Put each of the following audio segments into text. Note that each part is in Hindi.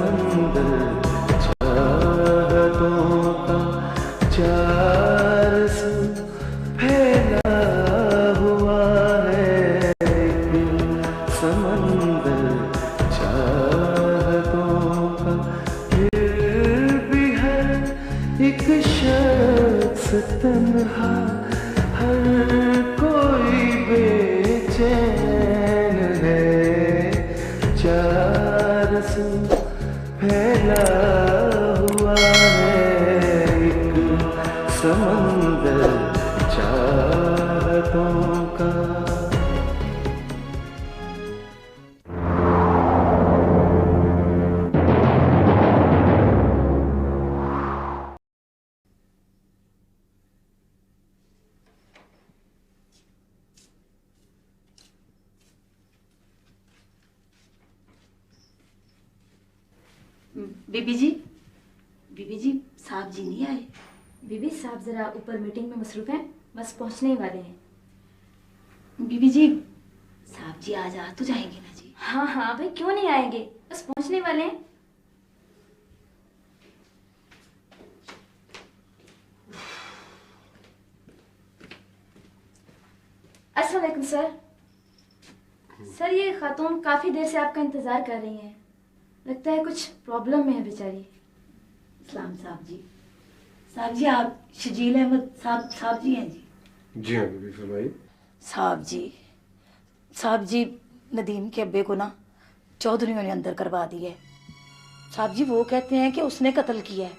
समंदर चाहतों का चार सौ फैला हुआ है। समंदर चाहतों का फिर भी है एक शख्स तन्हा, हर कोई बेचैन है। चार सौ फैला हुआ है एक समंदर चाहतों का। बीबी जी, बीबी जी, साहब जी नहीं आए? बीबी साहब जरा ऊपर मीटिंग में मसरूफ हैं, बस पहुंचने ही वाले हैं। बीबी जी, साहब जी आज आ तो जाएंगे ना जी? हाँ हाँ भाई, क्यों नहीं आएंगे, बस पहुंचने वाले हैं। अस्सलाम वालेकुम सर। सर ये खातून काफी देर से आपका इंतजार कर रही हैं, लगता है कुछ प्रॉब्लम में है बेचारी। सलाम साहब जी। साहब जी, आप शजील अहमद साहब जी हैं जी? जी हाँ बीबी, फरमाइए। साहब जी नदीम के अब्बे को ना चौधरियों ने अंदर करवा दिया है। साहब जी वो कहते हैं कि उसने कत्ल किया है।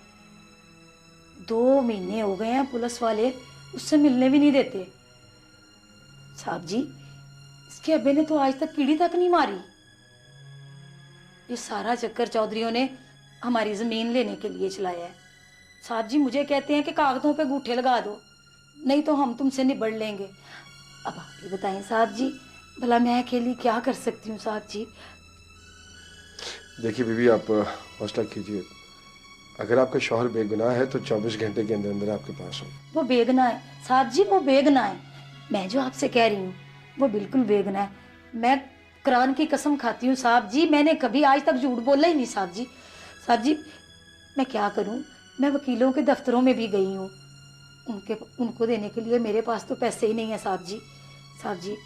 2 महीने हो गए हैं, पुलिस वाले उससे मिलने भी नहीं देते। साहब जी, इसके अब्बे ने तो आज तक कीड़ी तक नहीं मारी। ये सारा चक्कर चौधरियों ने हमारी जमीन लेने के लिए चलाया है। साहब जी मुझे कहते हैं कि कागजों पे अंगूठे लगा दो, नहीं तो हम तुमसे निबड़ लेंगे। अब आप ही बताएं साहब जी, भला मैं अकेली क्या कर सकती हूँ साहब जी? देखिए बीबी, आप हौसला कीजिए। अगर आपका शौहर बेगुनाह है तो 24 घंटे के अंदर अंदर आपके पास हो। वो बेगुनाह है साहब जी, वो बेगुनाह है। मैं जो आपसे कह रही हूँ वो बिल्कुल बेगुनाह है। मैं कुरान की कसम खाती हूँ साहब जी, मैंने कभी आज तक झूठ बोला ही नहीं साहब जी। साहब जी मैं क्या करूँ, मैं वकीलों के दफ्तरों में भी गई हूँ, उनको देने के लिए मेरे पास तो पैसे ही नहीं है साहब जी। साहब जी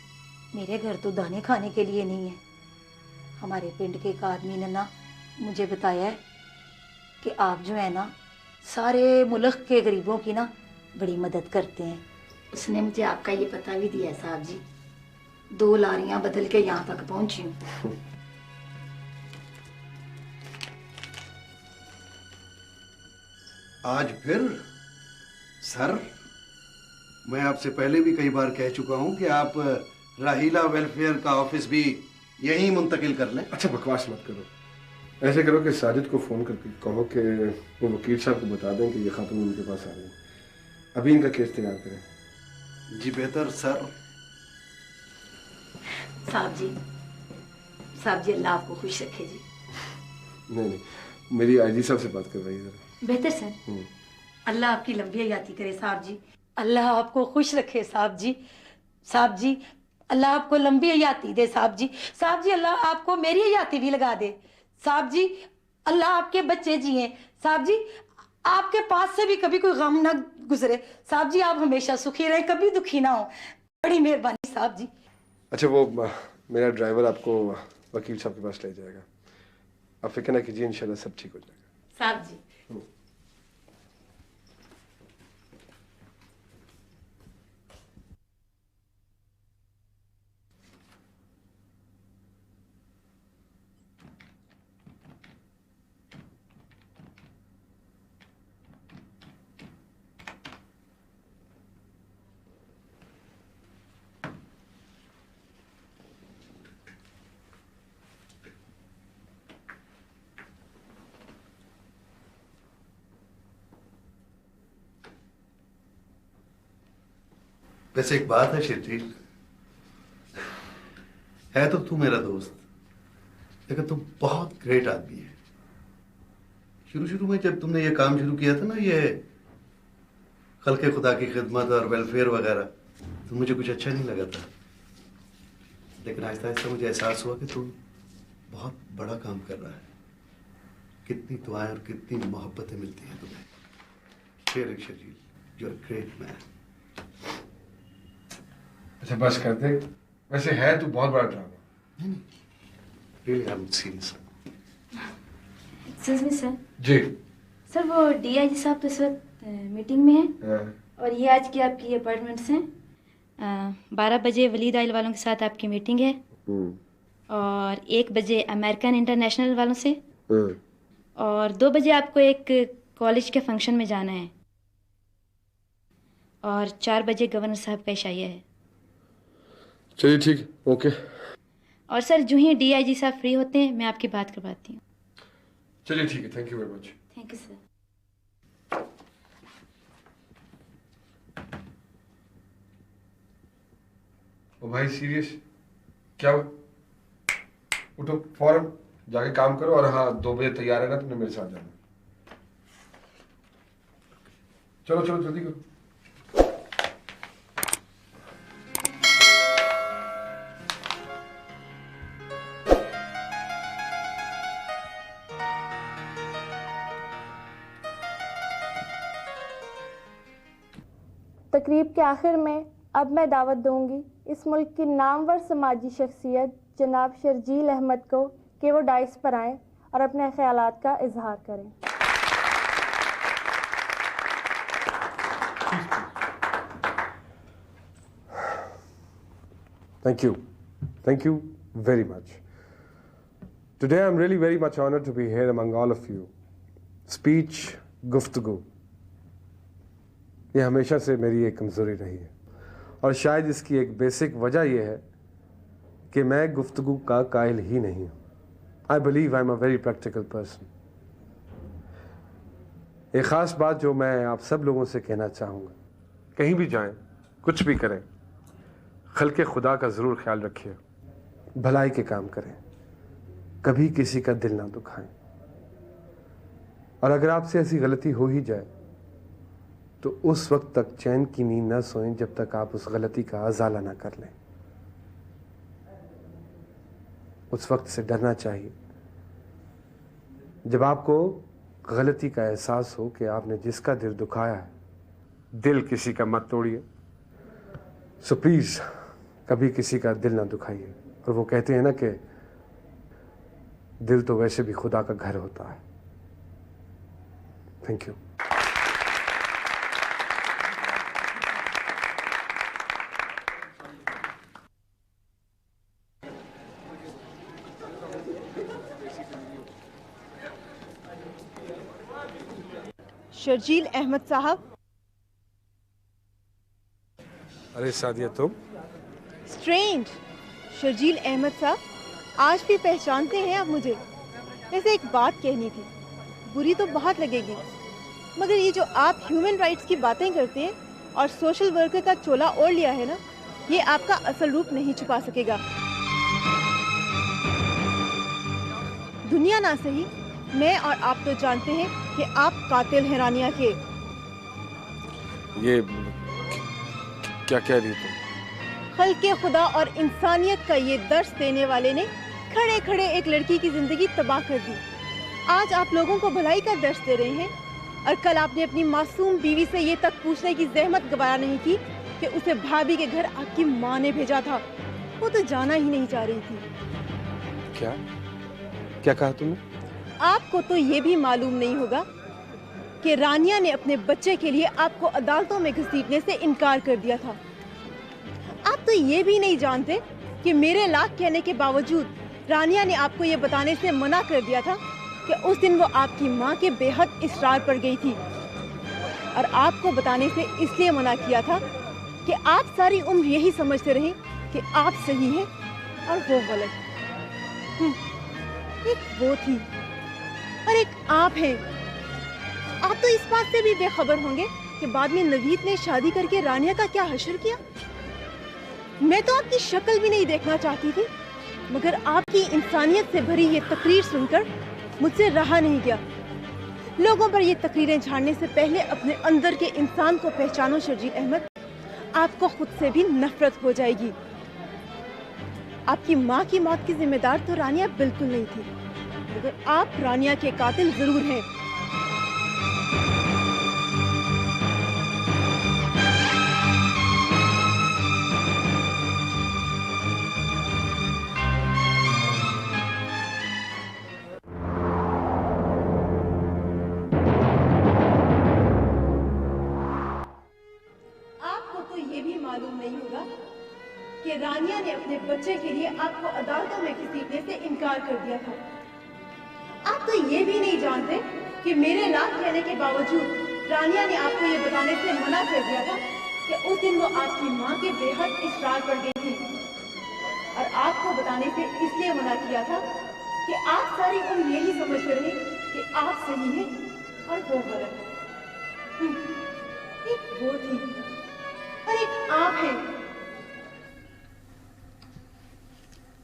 मेरे घर तो दाने खाने के लिए नहीं है। हमारे पिंड के एक आदमी ने ना मुझे बताया है कि आप जो है ना सारे मुल्क के गरीबों की ना बड़ी मदद करते हैं। उसने मुझे आपका ये पता भी दिया है साहब जी। 2 लारियां बदल के यहाँ तक पहुंची हूँ। आज फिर सर, मैं आपसे पहले भी कई बार कह चुका हूं कि आप राहीला वेलफेयर का ऑफिस भी यहीं मुंतकिल कर लें। अच्छा बकवास मत करो, ऐसे करो कि साजिद को फ़ोन करके कहो कि वो वकील साहब को बता दें कि ये खातून उनके पास आ रही है, अभी इनका केस तैयार करें। जी बेहतर सर। साहब जी अल्लाह आपको खुश रखे जी। नहीं, मेरी आईजी साहब से बात कर रही है जरा। बेहतर सर। अल्लाह आपकी लंबी हयाती करे साहब जी, अल्लाह आपको खुश रखे साहब जी। साहब जी अल्लाह आपको लंबी हयाती दे साहब जी। साहब जी अल्लाह आपको मेरी हयाती भी लगा दे साहब जी। अल्लाह आपके बच्चे जिए साहब जी, आपके पास से भी कभी कोई गम ना गुजरे साहब जी। आप हमेशा सुखी रहें, कभी दुखी ना हो। बड़ी मेहरबानी साहब जी। अच्छा वो मेरा ड्राइवर आपको वकील साहब के पास ले जाएगा, आप फिक्र ना कीजिए, इंशाल्लाह सब ठीक हो जाएगा। साहब जी वैसे एक बात है शेरजील, है तो तू मेरा दोस्त, लेकिन तुम बहुत ग्रेट आदमी है। शुरू में जब तुमने ये काम शुरू किया था ना, ये खल्के खुदा की खिदमत और वेलफेयर वगैरह, तो मुझे कुछ अच्छा नहीं लगा था। लेकिन आहिस्ता आहिस्ता मुझे एहसास हुआ कि तुम बहुत बड़ा काम कर रहा है। कितनी दुआएं और कितनी मोहब्बतें मिलती हैं तुम्हें। शेर Sharjeel, you are great man. अच्छा बस कर दे, वैसे है तू बहुत बड़ा ड्रामा। नहीं, really I am serious. Excuse me sir. जी। सर वो डीआईजी साहब तो इस वक्त मीटिंग में हैं हाँ। और ये आज की आपकी अपॉइंटमेंट्स हैं। 12 बजे वलीद आइल वालों के साथ आपकी मीटिंग है और 1 बजे अमेरिकन इंटरनेशनल वालों से और 2 बजे आपको एक कॉलेज के फंक्शन में जाना है और 4 बजे गवर्नर साहब का इशाया है। चलिए ठीक, ओके। और सर जो ही डीआईजी साहब फ्री होते हैं मैं आपकी बात करवाती हूँ। चलिए ठीक है, thank you very much. Thank you sir. ओ भाई सीरियस, क्या हुआ? उठो फौरन जाके काम करो और हाँ 2 बजे तैयार है ना, तुमने मेरे साथ जाना। चलो चलो जल्दी करो। तकरीब के आखिर में अब मैं दावत दूंगी इस मुल्क की नामवर समाजी शख्सियत जनाब शर्जील अहमद को कि वो डाइस पर आएँ और अपने ख्यालात का इजहार करें। Thank you very much. Today I'm really very much honored to be here among all of you. Speech, गुफ्तगू, ये हमेशा से मेरी एक कमज़ोरी रही है और शायद इसकी एक बेसिक वजह यह है कि मैं गुफ्तगू का कायल ही नहीं हूँ। I believe I'm a very practical person. एक ख़ास बात जो मैं आप सब लोगों से कहना चाहूँगा, कहीं भी जाएं, कुछ भी करें, खल्क़े खुदा का ज़रूर ख्याल रखिए, भलाई के काम करें, कभी किसी का दिल ना दुखाएं और अगर आपसे ऐसी गलती हो ही जाए तो उस वक्त तक चैन की नींद ना सोएं जब तक आप उस गलती का अज़ाला ना कर लें। उस वक्त से डरना चाहिए जब आपको गलती का एहसास हो कि आपने जिसका दिल दुखाया है, दिल किसी का मत तोड़िए। सो प्लीज़ कभी किसी का दिल ना दुखाइए। और वो कहते हैं ना कि दिल तो वैसे भी खुदा का घर होता है। Thank you. शर्जील अहमद साहब। अरे सादिया तुम? स्ट्रेंज, शर्जील अहमद साहब, आज भी पहचानते हैं आप मुझे? वैसे एक बात कहनी थी, बुरी तो बहुत लगेगी, मगर ये जो आप ह्यूमन राइट्स की बातें करते हैं और सोशल वर्कर का चोला ओढ़ लिया है ना, ये आपका असल रूप नहीं छुपा सकेगा। दुनिया ना सही, मैं और आप तो जानते हैं कि आप कातिल हैं रानिया के। ये क्या कह रही तुम? खल्क़े खुदा और इंसानियत का ये दर्स देने वाले ने खड़े खड़े एक लड़की की जिंदगी तबाह कर दी। आज आप लोगों को भलाई का दर्स दे रहे हैं और कल आपने अपनी मासूम बीवी से ये तक पूछने की जहमत गवारा नहीं की कि उसे भाभी के घर आपकी माँ ने भेजा था। वो तो जाना ही नहीं चाह रही थी। क्या क्या कहा तुमने? आपको तो ये भी मालूम नहीं होगा कि रानिया ने अपने बच्चे के लिए आपको अदालतों में घसीटने से इनकार कर दिया था। आप तो ये भी नहीं जानते कि मेरे लाख कहने के बावजूद रानिया ने आपको ये बताने से मना कर दिया था कि उस दिन वो आपकी माँ के बेहद इसरार पर गई थी और आपको बताने से इसलिए मना किया था कि आप सारी उम्र यही समझते रहे कि आप सही हैं और वो गलत। एक वो थी और एक आप हैं। आप तो इस बात से भी बेखबर होंगे कि बाद में नवीद ने शादी करके रानिया का क्या हशर किया। मैं तो आपकी शक्ल भी नहीं देखना चाहती थी, मगर आपकी इंसानियत से भरी ये तकरीर सुनकर मुझसे रहा नहीं गया। लोगों पर ये तकरीरें झाड़ने से पहले अपने अंदर के इंसान को पहचानो शर्जील अहमद, आपको खुद से भी नफरत हो जाएगी। आपकी माँ की मौत की जिम्मेदार तो रानिया बिल्कुल नहीं थी। मगर आप रानिया के कातिल जरूर हैं। आपको तो ये भी मालूम नहीं होगा कि रानिया ने अपने बच्चे के लिए आपको अदालतों में घसीटने से इनकार कर दिया था। आप तो ये भी नहीं जानते कि मेरे ना कहने के बावजूद रानिया ने आपको ये बताने से मना कर दिया था कि उस दिन वो आपकी माँ के बेहद इसरार पर गई थी, और आपको बताने से इसलिए मना किया था कि आप सारी उम्र यही समझते रहे कि आप सही हैं और वो गलत है। एक वो थी और एक आप हैं।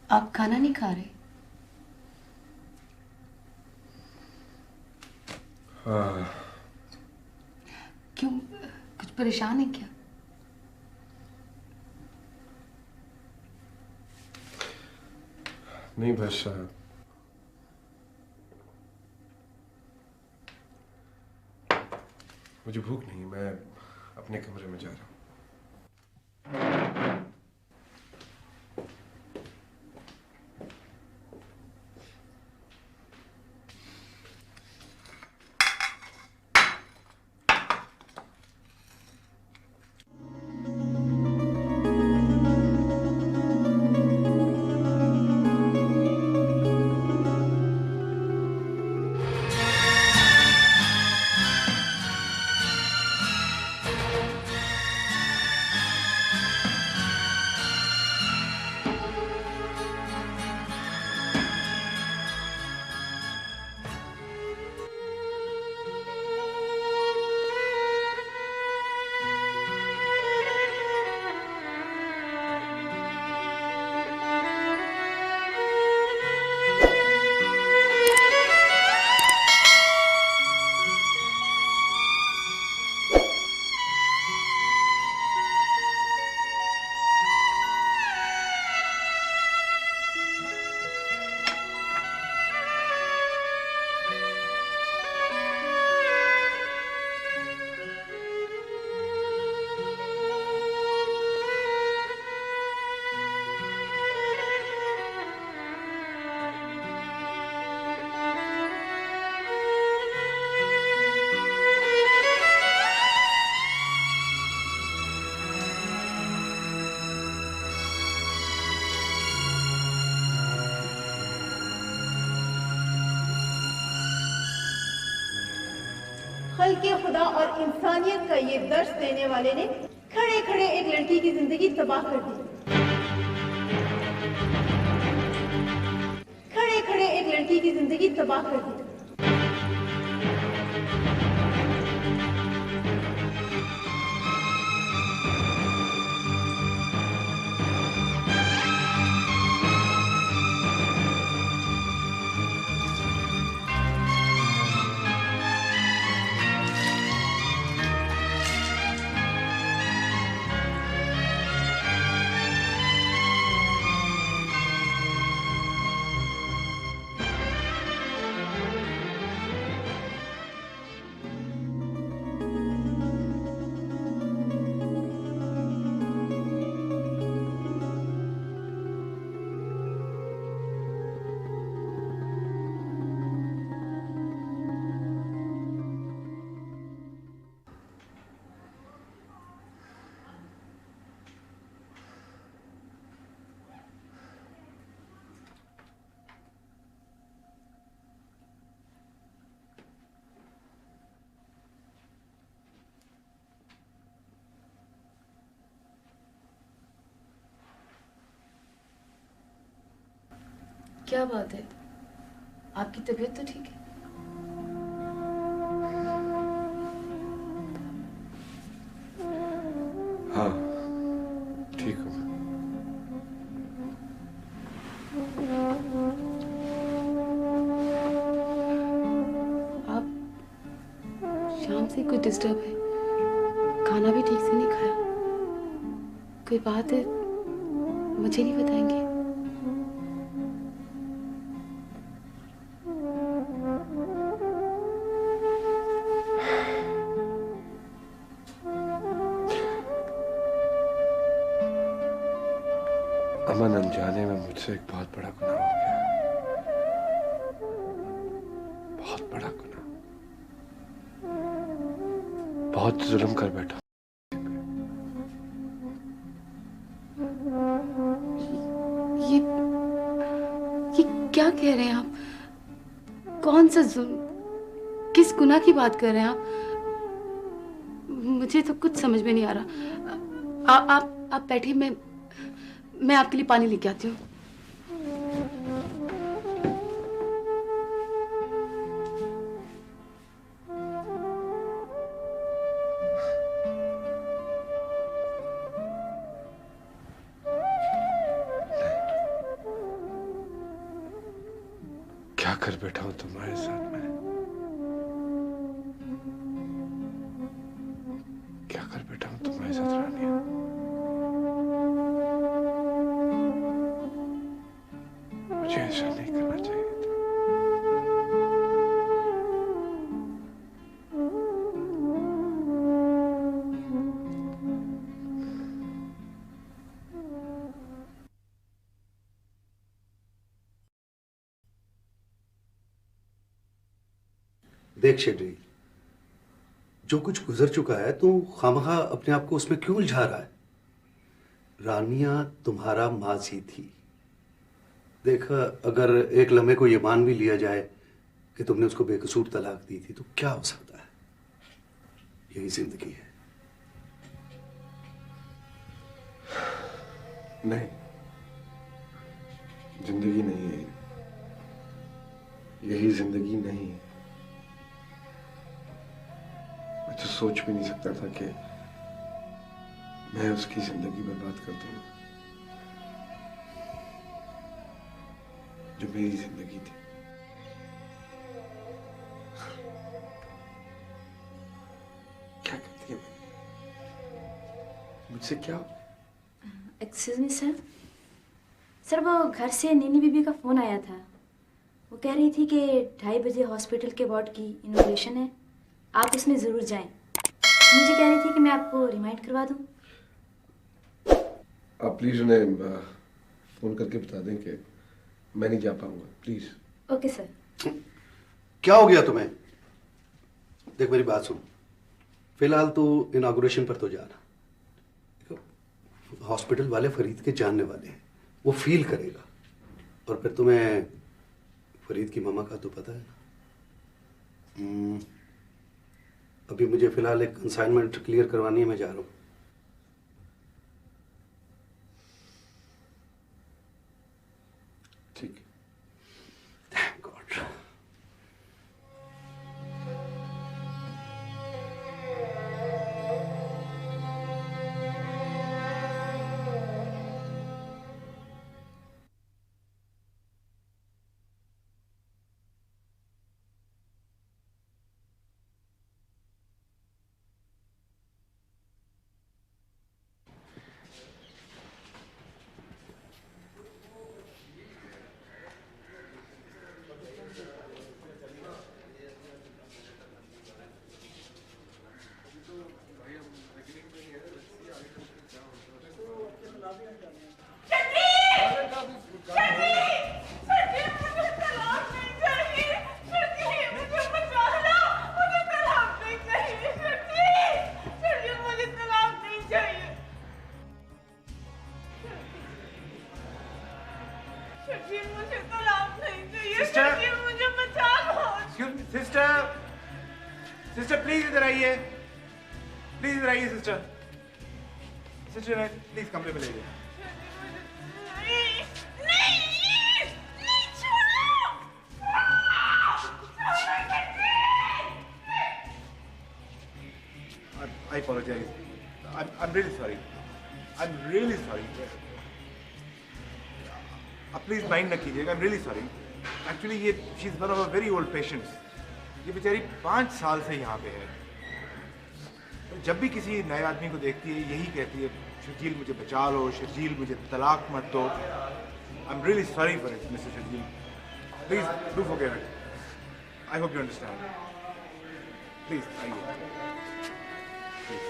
आप खाना नहीं खा रहे? हाँ। क्यों, कुछ परेशान है क्या? नहीं, बस मुझे भूख नहीं, मैं अपने कमरे में जा रहा हूँ। खल्के खुदा और इंसानियत का ये दर्श देने वाले ने खड़े खड़े एक लड़की की जिंदगी तबाह कर दी। खड़े खड़े एक लड़की की जिंदगी तबाह कर दी। क्या बात है, आपकी तबीयत तो ठीक है? हाँ, ठीक हूँ। आप शाम से कुछ डिस्टर्ब है, खाना भी ठीक से नहीं खाया, कोई बात है मुझे नहीं बताएंगे? अमन अनजाने में मुझसे एक बहुत बड़ा गुनाह हो गया, बहुत बड़ा गुनाह, बहुत जुल्म कर बैठा। ये क्या कह रहे हैं आप? कौन सा जुल्म, किस गुनाह की बात कर रहे हैं आप? मुझे तो कुछ समझ में नहीं आ रहा। आप बैठिए, मैं आपके लिए पानी लेके आती हूँ। क्या कर बैठा हूं तुम्हारे साथ मैं? क्या कर बैठा हूं तुम्हारे साथ रानिया? मुझे ऐसा नहीं करना चाहिए था। देख शेड्री, जो कुछ गुजर चुका है तू खामखा अपने आप को उसमें क्यों उलझा रहा है? रानिया तुम्हारा माजी थी। देख, अगर एक लम्हे को ये मान भी लिया जाए कि तुमने उसको बेकसूर तलाक दी थी तो क्या हो सकता है? यही जिंदगी है। नहीं, जिंदगी नहीं है, यही जिंदगी नहीं है। मैं तो सोच भी नहीं सकता था कि मैं उसकी जिंदगी बर्बाद कर दूंगा जो मेरी जिंदगी थी। क्या करती है मुझसे? क्या? Excuse me sir. सर, वो घर से नीनी बीबी का फ़ोन आया था। वो कह रही थी कि 2:30 बजे हॉस्पिटल के वार्ड की इनॉग्रेशन है, आप उसमें ज़रूर जाएं। मुझे कह रही थी कि मैं आपको रिमाइंड करवा दूं। आप प्लीज़ उन्हें फ़ोन करके बता दें कि मैं नहीं जा पाऊंगा, प्लीज़। Okay sir. क्या हो गया तुम्हें? देख मेरी बात सुन, फिलहाल तो इनॉग्रेशन पर तो जाना। हॉस्पिटल वाले फरीद के जानने वाले हैं, वो फील करेगा। और फिर तुम्हें फरीद की मामा का तो पता है ना। अभी मुझे फिलहाल एक कंसाइनमेंट क्लियर करवानी है, मैं जा रहा हूँ। ठीक है। Thank God. सिस्टर प्लीज इधर आइए, प्लीज इधर आइए सिस्टर। सिस्टर प्लीज कमरे में ले जाइए। I apologize. I'm really sorry. I'm really sorry. आप प्लीज माइंड न कीजिएगा। I'm really sorry. Actually ये she is one of our very old patients. ये बेचारी 5 साल से यहाँ पे है। तो जब भी किसी नए आदमी को देखती है यही कहती है, शर्जील मुझे बचा लो, शर्जील मुझे तलाक मत दो। I'm really sorry for it, Mr. Sharjeel. Please do forgive it. I hope you understand. Please, आइए। Please.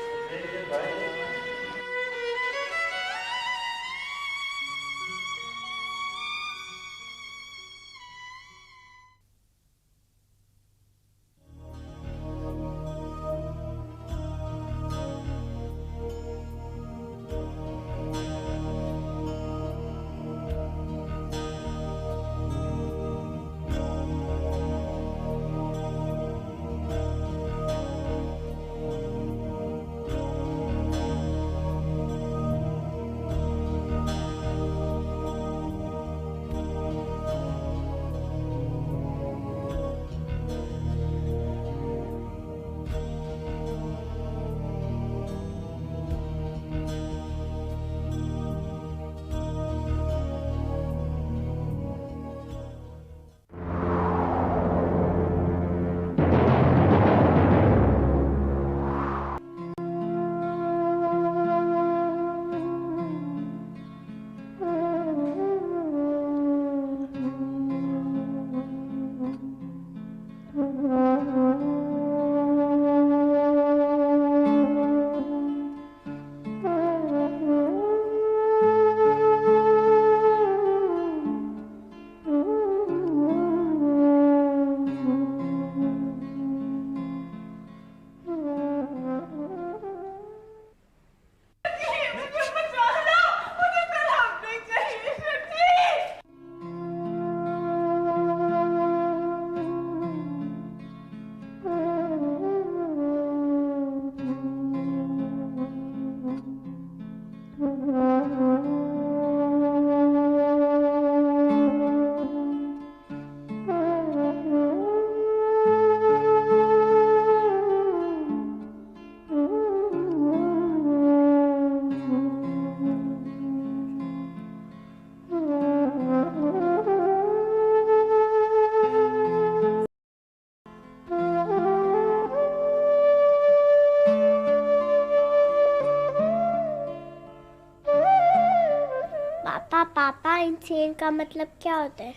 पापा इंसेन का मतलब क्या होता है?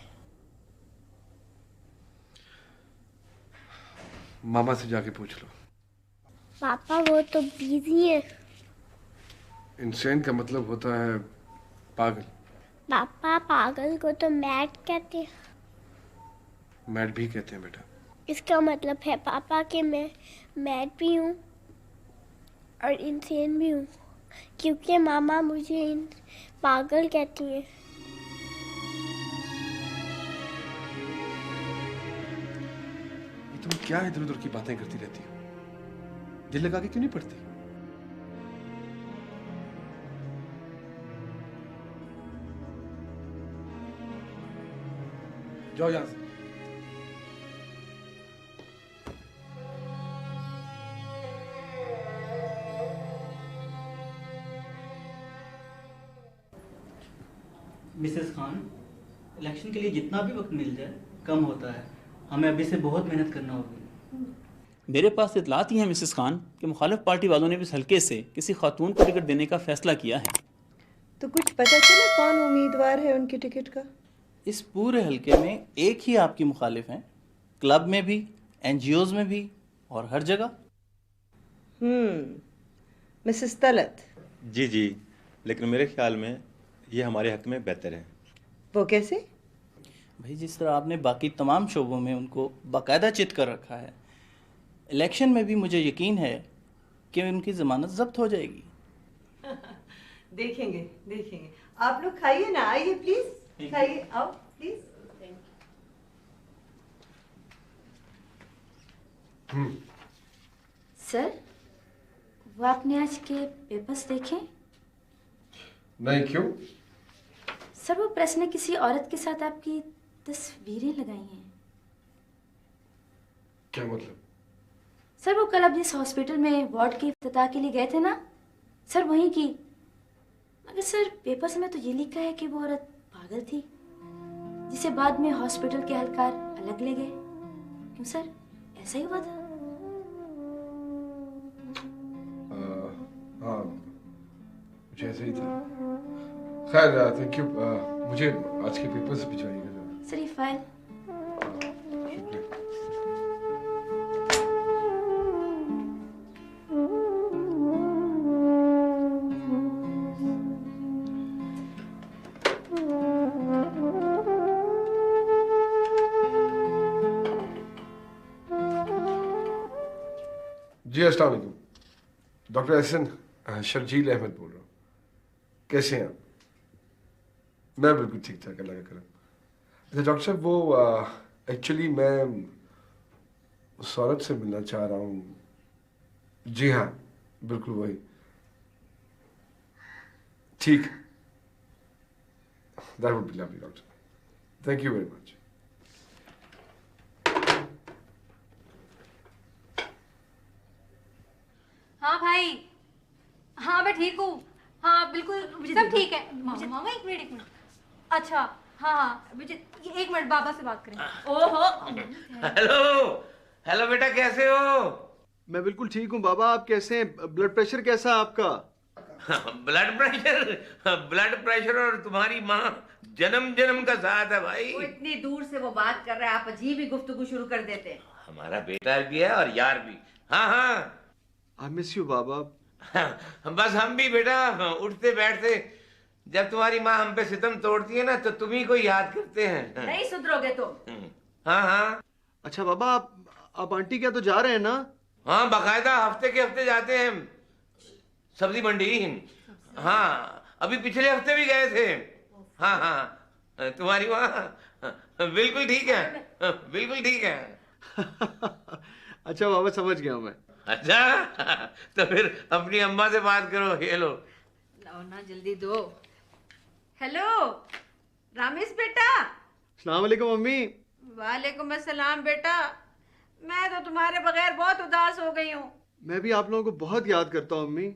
मामा से जाके पूछ लो। पापा वो तो बिजी है। इंसेन का मतलब होता है पागल। पापा पागल को तो मैड कहते हैं। मैड भी कहते हैं बेटा। इसका मतलब है पापा कि मैं मैड भी हूँ और इंसेन भी हूँ, क्योंकि मामा मुझे पागल कहती हैं। ये तुम क्या इधर उधर की बातें करती रहती हो? दिल लगा के क्यों नहीं पढ़ती? जाओ यहां से। मिसेस खान, इलेक्शन के लिए जितना भी वक्त मिल जाए कम होता है। हमें अभी से बहुत मेहनत करना होगी। मेरे पास इतलात ही है मिसेस खान कि मुखालिफ पार्टी वालों ने भी इस हल्के से किसी खातून को टिकट देने का फैसला किया है। तो कुछ पता चला कौन उम्मीदवार है उनकी टिकट का? इस पूरे हल्के में एक ही आपकी मुखालिफ हैं, क्लब में भी, एनजीओज में भी और हर जगह। मिसेस तलत। जी जी, लेकिन मेरे ख्याल में ये हमारे हक में बेहतर है। वो कैसे? भाई जिस तरह आपने बाकी तमाम शोबों में उनको बाकायदा चित कर रखा है, इलेक्शन में भी मुझे यकीन है कि उनकी ज़मानत जब्त हो जाएगी। देखेंगे देखेंगे। आप लोग खाइए ना, आइए प्लीज खाइए, आओ प्लीज। सर, वो आपने आज के पेपर्स देखे? नहीं, क्यों? सर, वो प्रेस ने किसी औरत के साथ आपकी तस्वीरें लगाई हैं। क्या मतलब? सर, वो कल अपने इस हॉस्पिटल में वार्ड के इफ्तिताह के लिए गए थे ना सर, वहीं की। मगर सर, पेपर्स में तो ये लिखा है कि वो औरत पागल थी, जिसे बाद में हॉस्पिटल के एहलकार अलग ले गए। क्यों सर, ऐसा ही हुआ था? हाँ, मुझे ऐसे ही था। खैर, थैंक यू। मुझे आज के पेपर्स भिजवाइएगा जरा। सर, ये फाइल। शुक्रिया। जी अस्सलाम वालेकुम। डॉक्टर एहसन शर्जील अहमद बोल रहा हूँ। कैसे हैं आप? मैं बिल्कुल ठीक ठाक, अल्लाह का करम। अच्छा डॉक्टर साहब, वो एक्चुअली मैं उस औरत से मिलना चाह रहा हूँ। जी हाँ, बिल्कुल वही। ठीक, that would be lovely doctor. Thank you very much. हाँ भाई, हाँ मैं ठीक हूँ। हाँ बिल्कुल सब ठीक है। मामा एक मिनट। अच्छा हाँ, मुझे एक मिनट बाबा से बात करें। ओहो। हेलो बेटा, कैसे हो? मैं बिल्कुल ठीक हूँ बाबा, आप कैसे हैं? ब्लड प्रेशर कैसा है आपका? ब्लड प्रेशर और तुम्हारी माँ जन्म का साथ है भाई। वो इतनी दूर से वो बात कर रहा है, आप अजीब ही गुफ्तगू शुरू कर देते हैं। हमारा बेटा भी है और यार भी। हाँ आई मिस यू बाबा। बस हम भी बेटा उठते बैठते जब तुम्हारी माँ हम पे सितम तोड़ती है ना तो तुम्ही को याद करते हैं। नहीं सुधरोगे तो। हाँ। अच्छा बाबा, आप आंटी क्या तो जा रहे हैं ना? हाँ, बाकायदा हफ्ते के हफ्ते जाते हैं सब्जी मंडी। हाँ, अभी पिछले हफ्ते भी गए थे। हाँ, तुम्हारी माँ बिल्कुल ठीक है, बिल्कुल ठीक है। अच्छा बाबा, समझ गया मैं। अच्छा, तो फिर अपनी अम्मा से बात करो। ये लो। लाओ ना, जल्दी दो। हेलो रामेश बेटा। अस्सलाम वालेकुम मम्मी। वालेकुम अस्सलाम बेटा। मैं तो तुम्हारे बगैर बहुत उदास हो गई हूँ। मैं भी आप लोगों को बहुत याद करता हूँ अम्मी।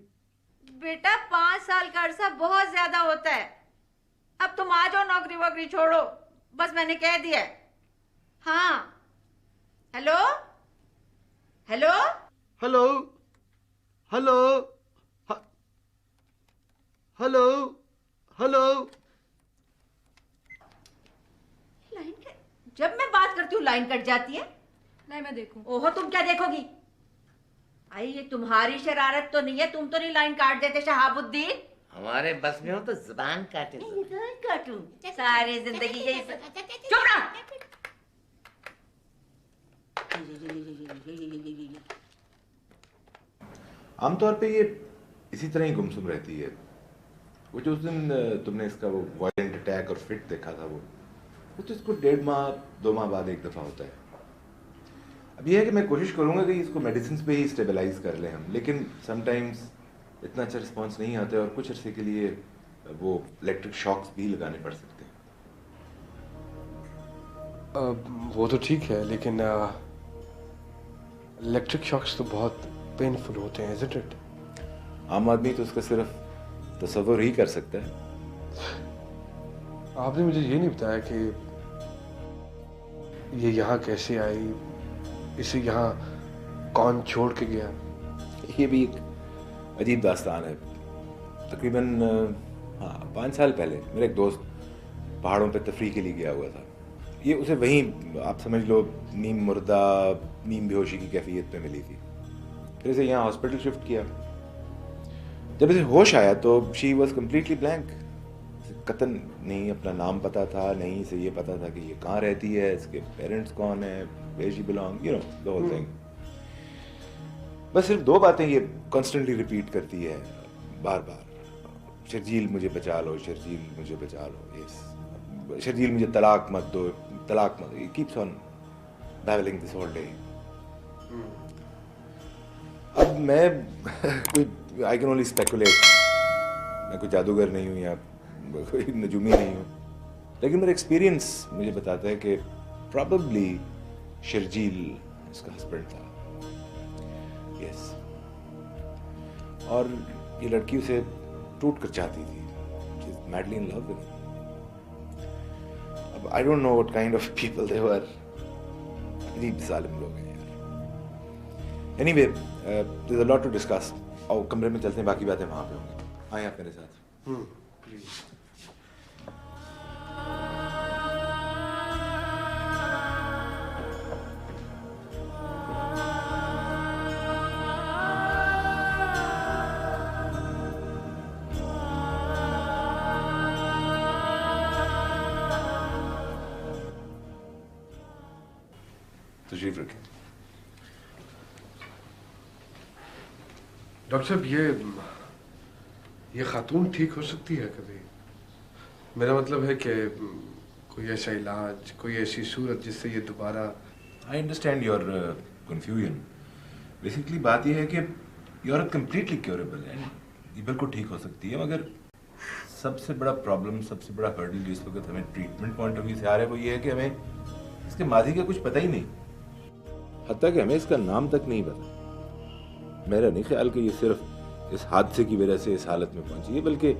बेटा 5 साल का अरसा बहुत ज्यादा होता है। अब तुम आ जाओ, नौकरी वोकरी छोड़ो, बस मैंने कह दिया है। हाँ। Hello hello hello hello hello hello जब मैं बात करती हूँ लाइन कट जाती है। नहीं मैं देखूं। ओहो तुम क्या देखोगी? आई ये तुम्हारी शरारत तो नहीं है, तुम तो नहीं लाइन काट देते शहाबुद्दीन। हमारे बस में हो तो जुबान काटे। काटूं सारी जिंदगी यही चुप रहो। आमतौर पे ये इसी तरह ही गुमसुम रहती है। वो जो उस दिन तुमने इसका वो वायलेंट अटैक और फिट देखा था, वो तो इसको 1.5 माह 2 माह बाद एक दफ़ा होता है। अब ये है कि मैं कोशिश करूँगा कि इसको मेडिसिन पे ही स्टेबलाइज कर लें हम, लेकिन समटाइम्स इतना अच्छा रिस्पॉन्स नहीं आता है और कुछ अरसे के लिए वो इलेक्ट्रिक शॉक्स भी लगाने पड़ सकते हैं। वो तो ठीक है, लेकिन इलेक्ट्रिक शॉक्स तो बहुत पेनफुल होते हैं, isn't it? आम आदमी तो उसका सिर्फ तसव्वुर ही कर सकता है। आपने मुझे ये नहीं बताया कि ये यहाँ कैसे आई, इसे यहाँ कौन छोड़ के गया। ये भी एक अजीब दास्तान है। तकरीबन 5 साल पहले मेरा एक दोस्त पहाड़ों पे तफरीह के लिए गया हुआ था। ये उसे वहीं आप समझ लो नीम मुर्दा नीम बेहोशी की कैफियत पे मिली थी। फिर इसे यहाँ हॉस्पिटल शिफ्ट किया। जब इसे होश आया तो शी वॉज कम्प्लीटली ब्लैंक। कतन नहीं अपना नाम पता था, नहीं इसे ये पता था कि ये कहाँ रहती है, इसके पेरेंट्स कौन है, where she belong, you know the whole thing. बस सिर्फ 2 बातें ये कॉन्स्टेंटली रिपीट करती है बार बार। शर्जील मुझे बचा लो, शर्जील मुझे बचा लो, यस शर्जील मुझे तलाक मत दो, तलाक मत। It keeps on babbling this whole day. अब मैं कोई I can only speculate. मैं कोई जादूगर नहीं हूँ या कोई नजूमी नहीं हूँ, लेकिन मेरा एक्सपीरियंस मुझे बताता है कि probably शर्जील इसका हस्बैंड था। यस और ये लड़की उसे टूट कर चाहती थी। She is madly in love with him. अब I don't know what kind of people they were. अजीब जालिम लोग हैं यार। Anyway, there's a lot to discuss. और कमरे में चलते हैं, बाकी बातें वहाँ पे होंगी। आए आप मेरे साथ। प्लीज। तशरीफ रखें। डॉक्टर साहब ये खातून ठीक हो सकती है कभी? मेरा मतलब है कि कोई ऐसा इलाज, कोई ऐसी सूरत जिससे ये दोबारा। I understand your confusion. Basically बात यह है कि you are completely curable and ये बिल्कुल ठीक हो सकती है, मगर सबसे बड़ा प्रॉब्लम, सबसे बड़ा हर्डल जिस वक्त हमें ट्रीटमेंट पॉइंट ऑफ व्यू से आ रहा है वो ये है कि हमें इसके माजी का कुछ पता ही नहीं, हत्ता कि हमें इसका नाम तक नहीं पता। मेरा नहीं ख्याल कि ये सिर्फ इस हादसे की वजह से इस हालत में पहुंची है, बल्कि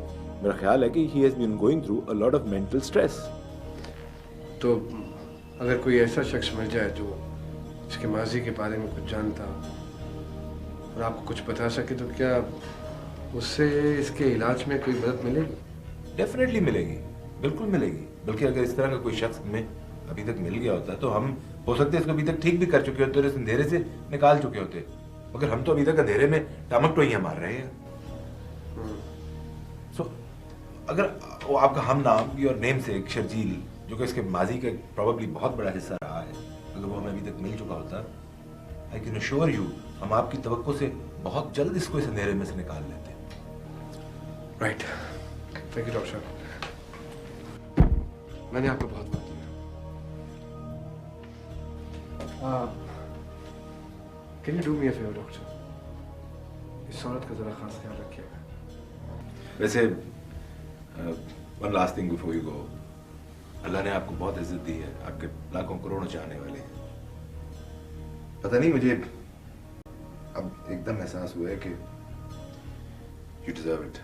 मेरा ख्याल है कि he has been going through a lot of mental stress. तो अगर कोई ऐसा शख्स मिल जाए जो इसके माजी के बारे में कुछ जानता और आपको कुछ बता सके, तो क्या उससे इसके इलाज में कोई मदद मिलेगी? डेफिनेटली मिलेगी, बिल्कुल मिलेगी। बल्कि अगर इस तरह का कोई शख्स हमें अभी तक मिल गया होता तो हम हो सकते हैं इसको अभी तक ठीक भी कर चुके होते और इस अंधेरे से निकाल चुके होते, मगर हम तो अभी तक अंधेरे में टामक टोइयां मार रहे हैं। सो अगर वो आपका हम नाम योर नेम से एक शर्जील, जो कि इसके माजी का प्रोबेबली बहुत बड़ा हिस्सा रहा है, अगर वो हमें अभी तक मिल चुका होता, आई कैन अश्योर यू हम आपकी तवक्को से बहुत जल्द इसको इस अंधेरे में से निकाल लेते। राइट, थैंक यू डॉक्टर साहब, मैंने आपको बहुत बात दिया। Can you do me a favour doctor, इस औरत का जरा खास ख्याल रखिएगा। वैसे one last thing before you go, Allah ने आपको बहुत इज्जत दी है, आपके लाखों करोड़ों चाहने वाले हैं। पता नहीं मुझे अब एकदम एहसास हुआ है कि you deserve it,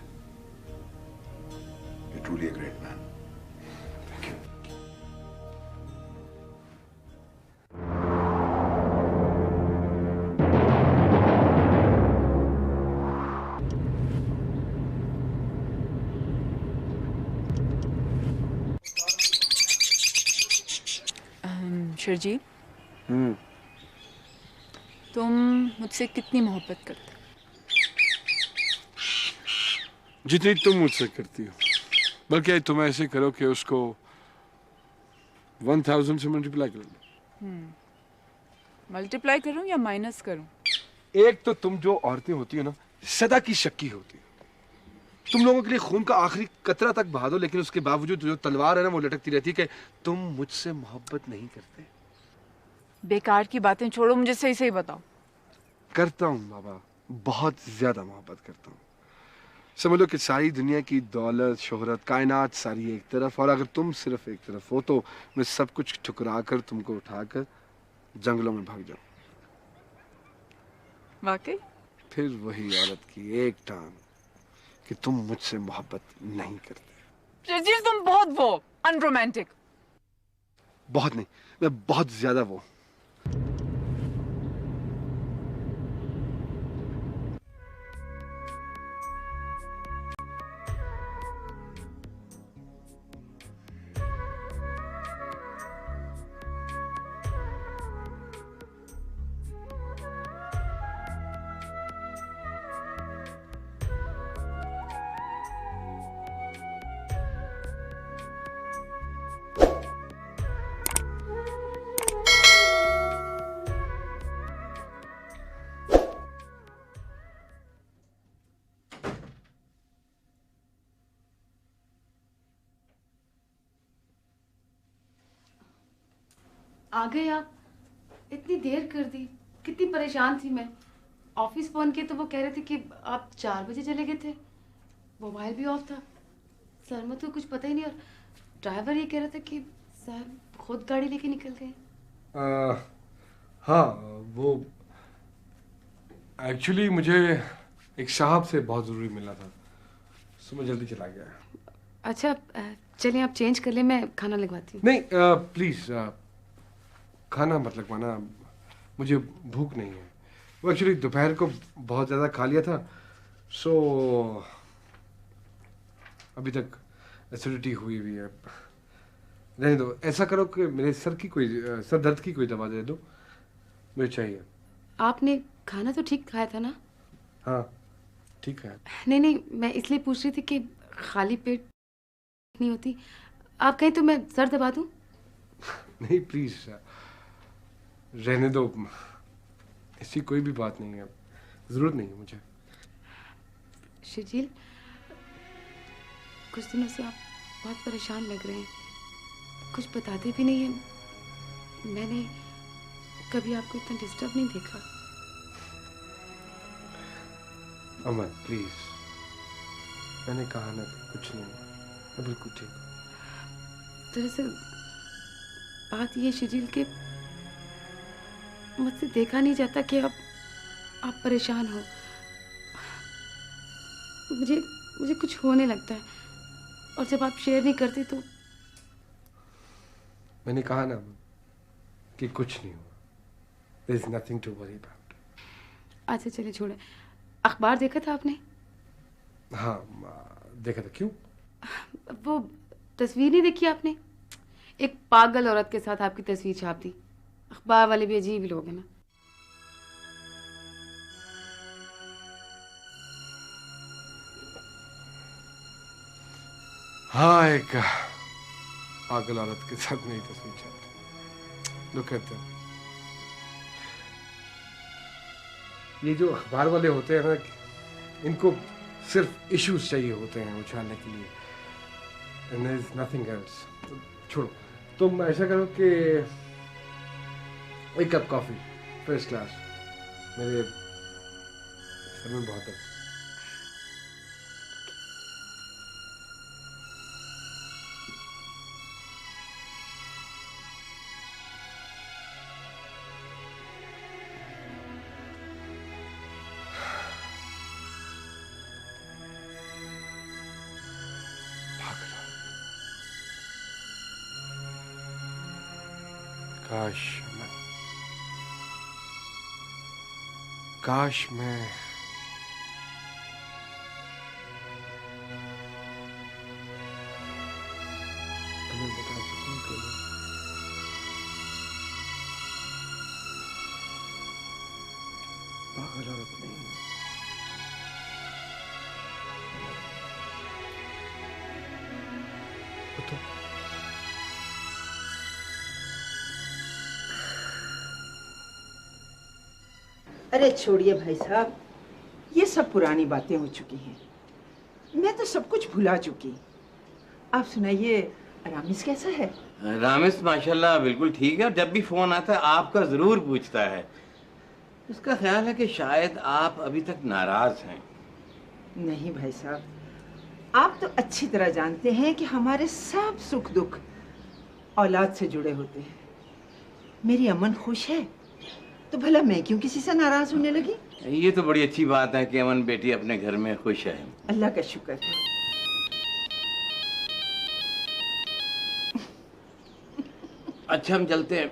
you truly a great man. Thank you. Sharjeel, तुम मुझसे कितनी मोहब्बत करते हो? जितनी तुम मुझसे करती हो, बल्कि तुम ऐसे करो कि उसको 1000 से मल्टीप्लाई कर लो। मल्टीप्लाई करूं या माइनस करूं? एक तो तुम जो औरतें होती हो ना, सदा की शक्की होती हो। तुम लोगों के लिए खून का आखिरी कतरा तक बहा दो, लेकिन उसके बावजूद जो तलवार है ना वो लटकती रहती है कि तुम मुझसे मोहब्बत नहीं करते। बेकार की बातें छोड़ो, मुझे सही सही बताओ। करता हूँ बाबा, बहुत ज्यादा मोहब्बत करता हूँ। समझ लो कि सारी दुनिया की दौलत, शोहरत, कायनात सारी एक तरफ, और अगर तुम सिर्फ एक तरफ हो तो मैं सब कुछ ठुकरा कर तुमको उठाकर जंगलों में भाग जाऊं। वाकई? फिर वही औरत की एक टांग कि तुम मुझसे मोहब्बत नहीं करते। शर्जील, तुम बहुत वो अनरोमांटिक। बहुत नहीं, मैं बहुत ज्यादा वो। आ गए आप? इतनी देर कर दी, कितनी परेशान थी मैं। ऑफिस फोन किए तो वो कह रहे थे कि आप 4 बजे चले गए थे, मोबाइल भी ऑफ था। सरमत को कुछ पता ही नहीं, और ड्राइवर ये कह रहा था कि साहब खुद गाड़ी लेके निकल गए। हाँ, वो एक्चुअली मुझे एक साहब से बहुत ज़रूरी मिलना था, सो मैं जल्दी चला गया। अच्छा चलिए आप चेंज कर ले, मैं खाना लगवाती हूँ। नहीं प्लीज़, खाना मत लगवाना, मुझे भूख नहीं है। वो एक्चुअली दोपहर को बहुत ज़्यादा खा लिया था, सो अभी तक एसिडिटी हुई हुई है। रहने दो, ऐसा करो कि मेरे सर दर्द की कोई दवा दे दो, मुझे चाहिए। आपने खाना तो ठीक खाया था ना? हाँ ठीक है। नहीं नहीं, मैं इसलिए पूछ रही थी कि खाली पेट नहीं होती। आप कहें तो मैं सर दबा दूं? नहीं प्लीज रहने दो, ऐसी कोई भी बात नहीं है, जरूरत नहीं है मुझे। शर्जील, कुछ दिनों से आप बहुत परेशान लग रहे हैं, कुछ बताते भी नहीं हैं। मैंने कभी आपको इतना डिस्टर्ब नहीं देखा। अमन प्लीज, मैंने कहा ना कि कुछ नहीं, मैं बिल्कुल ठीक हूँ। दरअसल बात ये शर्जील के मुझसे देखा नहीं जाता कि आप परेशान हो। मुझे कुछ होने लगता है, और जब आप शेयर नहीं करते तो। मैंने कहा ना कि कुछ नहीं हुआ। There is nothing to worry about. अच्छा चलिए छोड़े, अखबार देखा था आपने? हाँ देखा था। क्यों? वो तस्वीर नहीं देखी आपने? एक पागल औरत के साथ आपकी तस्वीर छाप दी। अखबार वाले भी अजीब लोग हैं ना। हाँ, एक पागल औरत के साथ मेरी तस्वीर छापती। लोग कहते हैं ये जो अखबार वाले होते हैं ना, इनको सिर्फ इश्यूज चाहिए होते हैं उछालने के लिए, and there is nothing else. तो छोड़ो, तुम ऐसा करो कि एक कप कॉफी फर्स्ट क्लास, मेरे सर में बहुत दर्द। काश मैं तुम्हें बता सकूं कि पागल औरत नहीं है। अरे छोड़िए भाई साहब, ये सब पुरानी बातें हो चुकी हैं। मैं तो सब कुछ भुला चुकी। आप सुनाइए, रामिस कैसा है? रामिस माशाल्लाह बिल्कुल ठीक है, और जब भी फोन आता है आपका जरूर पूछता है। उसका ख्याल है कि शायद आप अभी तक नाराज हैं। नहीं भाई साहब, आप तो अच्छी तरह जानते हैं कि हमारे सब सुख दुख औलाद से जुड़े होते हैं। मेरी अमन खुश है तो भला मैं क्यों किसी से नाराज होने लगी? ये तो बड़ी अच्छी बात है कि अमन बेटी अपने घर में खुश है। अल्लाह का शुक्र है। अच्छा हम चलते हैं।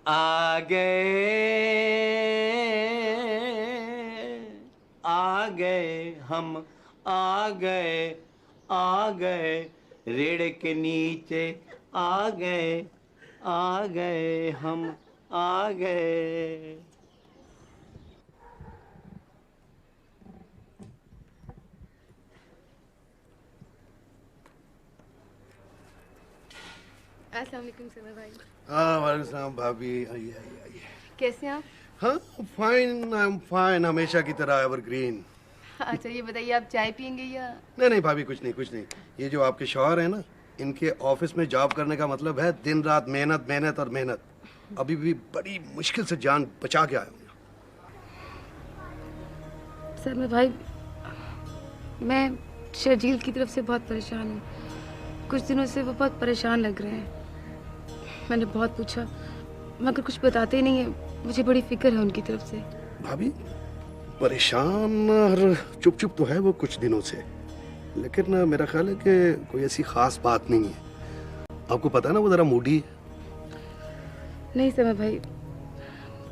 आ गए हम, आ गए रेड़ के नीचे, आ गए हम, आ गए। अस्सलाम वालेकुम समीर भाई। हाँ वालेकुम सलाम भाभी, आइए आइए आइए। कैसे हैं आप? हाँ फाइन, आई एम फाइन, हमेशा की तरह एवरग्रीन। अच्छा ये बताइए, आप चाय पियेंगे या? नहीं भाभी, कुछ नहीं कुछ नहीं। ये जो आपके शौहर है ना, इनके ऑफिस में जॉब करने का मतलब है दिन रात मेहनत मेहनत और मेहनत। अभी भी बड़ी मुश्किल से जान बचा के आया हूँ। समीर भाई, मैं शर्जील की तरफ से बहुत परेशान हूँ। कुछ दिनों से वो बहुत परेशान लग रहे हैं। मैंने बहुत पूछा मगर कुछ बताते ही नहीं है। मुझे बड़ी फिक्र है उनकी तरफ से। भाभी परेशान और चुप चुप तो है वो कुछ दिनों से, लेकिन मेरा ख्याल है कि कोई ऐसी खास बात नहीं है। आपको पता है ना वो जरा मूडी है। नहीं समीर भाई,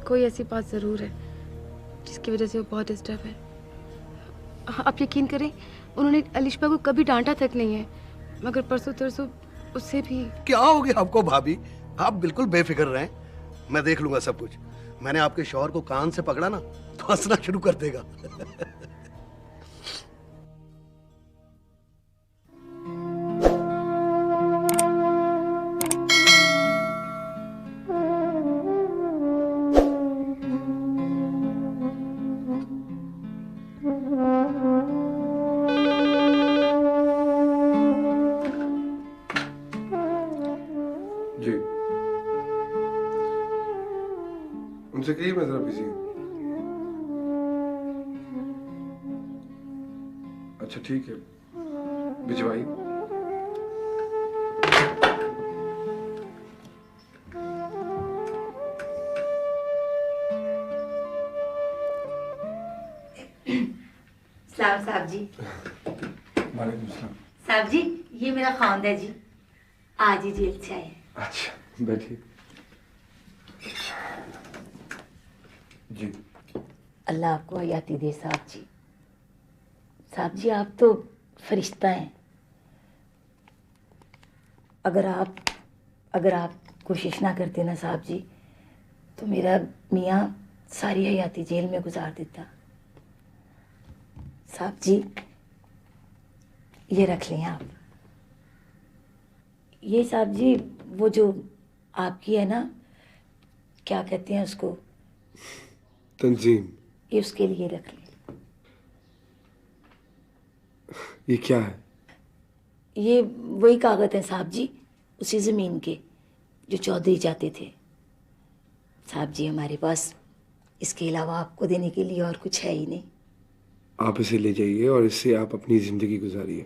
कोई ऐसी बात ज़रूर है जिसकी वजह से वो बहुत डिस्टर्ब है। आप यकीन करें, उन्होंने अलिशा को कभी डांटा तक नहीं है, मगर परसों तरसों उससे भी। क्या हो गया आपको भाभी? आप बिल्कुल बेफिक्र रहें, मैं देख लूंगा सब कुछ। मैंने आपके शौहर को कान से पकड़ा ना तो हंसना शुरू कर देगा। जी उनसे कहिए मैं जरा बिजी हूँ। अच्छा ठीक है, भिजवाई। सलाम साहब जी। वालेकुम सलाम। साहब जी, ये मेरा खानद है जी, आज ही जेल से आए। अच्छा बैठिए। जी अल्लाह आपको हयाती दे साहब जी। साहब जी आप तो फरिश्ता हैं। अगर आप कोशिश ना करते ना साहब जी, तो मेरा मियाँ सारी हयाती जेल में गुजार देता। साहब जी ये रख लें आप। ये साहब जी वो जो आपकी है ना, क्या कहते हैं उसको, तंजीम, ये उसके लिए रख लें। ये क्या है? ये वही कागज है साहब जी, उसी ज़मीन के जो चौधरी जाते थे। साहब जी हमारे पास इसके अलावा आपको देने के लिए और कुछ है ही नहीं। आप इसे ले जाइए और इससे आप अपनी ज़िंदगी गुजारिए।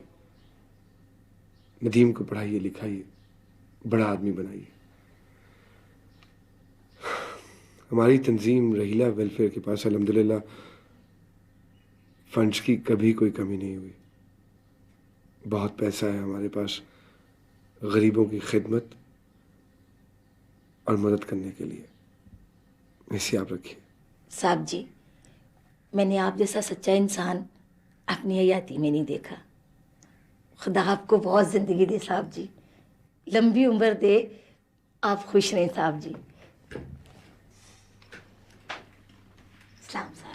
नदीम को पढ़ाइए लिखाइए, बड़ा आदमी बनाइए। हमारी तंजीम रहीला वेलफेयर के पास अल्हम्दुलिल्लाह फंड्स की कभी कोई कमी नहीं हुई। बहुत पैसा है हमारे पास गरीबों की खिदमत और मदद करने के लिए। ऐसे आप रखिए। साहब जी मैंने आप जैसा सच्चा इंसान अपनी हयाती में नहीं देखा। खुदा आपको बहुत ज़िंदगी दे साहब जी, लंबी उम्र दे आप खुश रहें साहब जी। सलाम साहब।